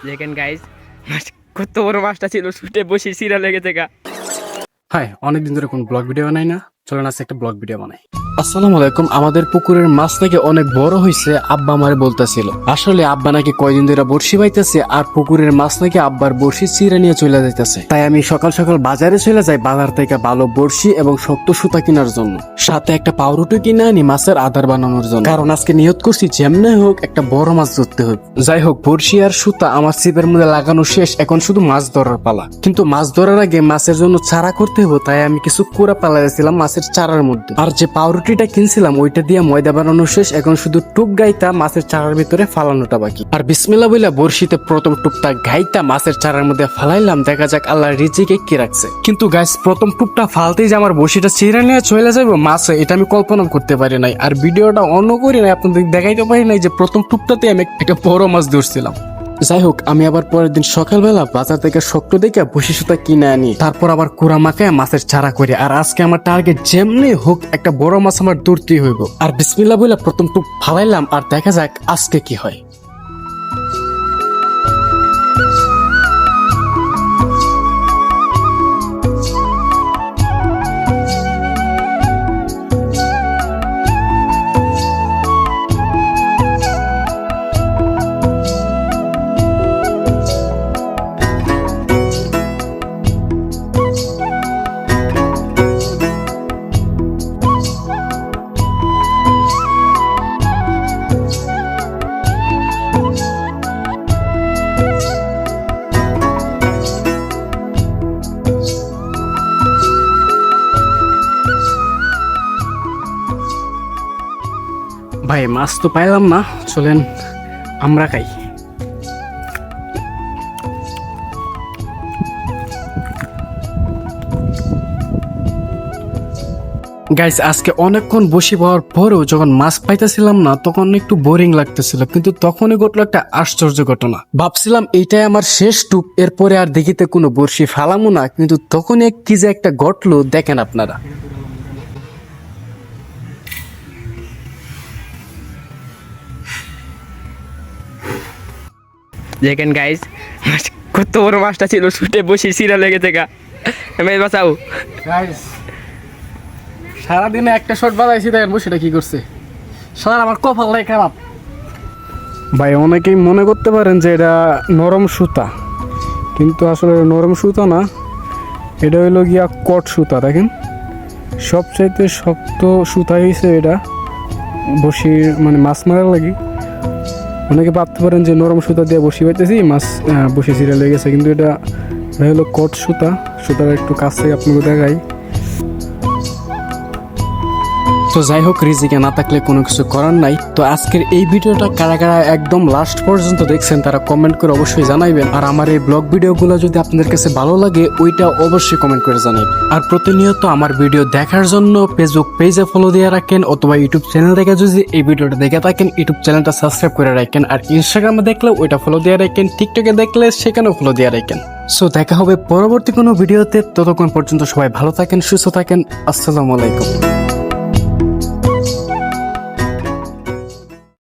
দেখেন গাইজ, কত বড় মাছটা ছিল, শুটে বসে সিরা লেগে থেকে। হাই, অনেকদিন ধরে কোন ব্লগ ভিডিও বানাই না, চলেন আজকে একটা ব্লগ ভিডিও বানাই। আসসালামু আলাইকুম। আমাদের পুকুরের মাছ নাকি অনেক বড় হয়েছে, আব্বা আমারে বলতেছিল। আসলে আব্বা নাকি কয়দিন ধরে বড়শি বাইতেছে, আর পুকুরের মাছ নাকি আব্বার বড়শি চিরা নিয়ে চলে যাইতেছে। তাই আমি সকাল সকাল বাজারে চলে যাই, বাজার থেকে ভালো বড়শি এবং শক্ত সুতা কেনার জন্য, সাথে একটা পাউরুটি কিনে আনি মাছের আধার বানানোর জন্য। কারণ আজকে নিয়ত করছি যেমনি হোক একটা বড় মাছ ধরতে হবে। যাই হোক, বড়শি আর সুতা আমার ছিপের মধ্যে লাগানো শেষ, এখন শুধু মাছ ধরার পালা। কিন্তু মাছ ধরার আগে মাছের জন্য চারা করতে হবে, তাই আমি কিছু কুড়া পালাইছিলাম মাছের চারার মধ্যে। আর যে পাউরুটিটা কিনছিলাম ওইটা দিয়ে ময়দা বানানো শেষ, এখন শুধু টুপ গাইতা মাছের চারার ভিতরে ফালানোটা বাকি। আর বিসমিল্লাহ বইলা বড়শিতে প্রথম টুপটা গাইতা মাছের চারার মধ্যে ফালাইলাম, দেখা যাক আল্লাহর রিজিকে কি রাখছে। কিন্তু গাইস, প্রথম টুপটা ফালতেই যে আমার বড়শিটা চিরা নিয়ে চলে যাবে মাছ, এটা আমি কল্পনা করতে পারি নাই। আর ভিডিওটা অন্য করি নাই, আপনাদের দেখাইতে পারি নাই যে প্রথম টুপটাতে আমি একটা বড় মাছ ধরছিলাম। যাই হোক, আমি আবার পরের দিন সকালবেলা বাজার থেকে শক্ত দেখে বসি সুতা কিনে আনি, তারপর আবার কুড়া মাখায় মাছের চারা করি। আর আজকে আমার টার্গেট যেমনি হোক একটা বড় মাছ আমার ধরতেই হইব। আর বিসমিল্লাহ বলে প্রথম টুপ ফালাইলাম, আর দেখা যাক আজকে কি হয়। ভাই, মাছ তো পাইলাম না, চলেন আমরা খাই। গাইস, আজকে অনেকক্ষণ বসে পাওয়ার পরেও যখন মাছ পাইতেছিলাম না, তখন একটু বোরিং লাগতেছিল। কিন্তু তখনই ঘটলো একটা আশ্চর্য ঘটনা। ভাবছিলাম এইটাই আমার শেষ টুপ, এরপরে আর দেখিতে কোনো বড়শি ফালামো না। কিন্তু তখনই কি যে একটা ঘটলো দেখেন আপনারা। দেখেন গাইজ, কত বড় মাছটা ছিল, শুটে বসে সিরা লেগে থেকে। বাঁচাও গাইস, সারাদিনে একটা শট বাজাইছি, দেখেন বসেটা কি করছে। সারা আমার কপালটাই খারাপ। ভাই, অনেকেই মনে করতে পারেন যে এটা নরম সুতা, কিন্তু আসলে নরম সুতা না, এটা হইলো গিয়া কট সুতা। দেখেন, সবচাইতে শক্ত সুতা হয়েছে এটা বসির, মানে মাছ মারার লাগি। অনেকে ভাবতে পারেন যে নরম সুতা দিয়ে বসি পাইতেছি, মাছ বসে ছিঁড়ে লেগে গেছে, কিন্তু এটা হলো কট সুতা। সুতার একটু কাছ থেকে আপনাকে দেখাই। তো যাই হোক, রিজিকে না থাকলে কোনো কিছু করার নাই। তো আজকের এই ভিডিওটা কারা কারা একদম লাস্ট পর্যন্ত দেখছেন তারা কমেন্ট করে অবশ্যই জানাইবেন। আর আমার এই ব্লগ ভিডিওগুলো যদি আপনাদের কাছে ভালো লাগে, ওইটা অবশ্যই কমেন্ট করে জানাবেন। আর প্রতিনিয়ত আমার ভিডিও দেখার জন্য ফেসবুক পেজে ফলো দিয়ে রাখেন, অথবা ইউটিউব চ্যানেল থেকে যদি এই ভিডিওটা দেখে থাকেন ইউটিউব চ্যানেলটা সাবস্ক্রাইব করে রাখেন। আর ইনস্টাগ্রামে দেখলে ওইটা ফলো দিয়ে রাখেন, টিকটকে দেখলে সেখানেও ফলো দিয়ে রাখেন। সো দেখা হবে পরবর্তী কোনো ভিডিওতে। ততক্ষণ পর্যন্ত সবাই ভালো থাকেন, সুস্থ থাকেন। আসসালামু আলাইকুম।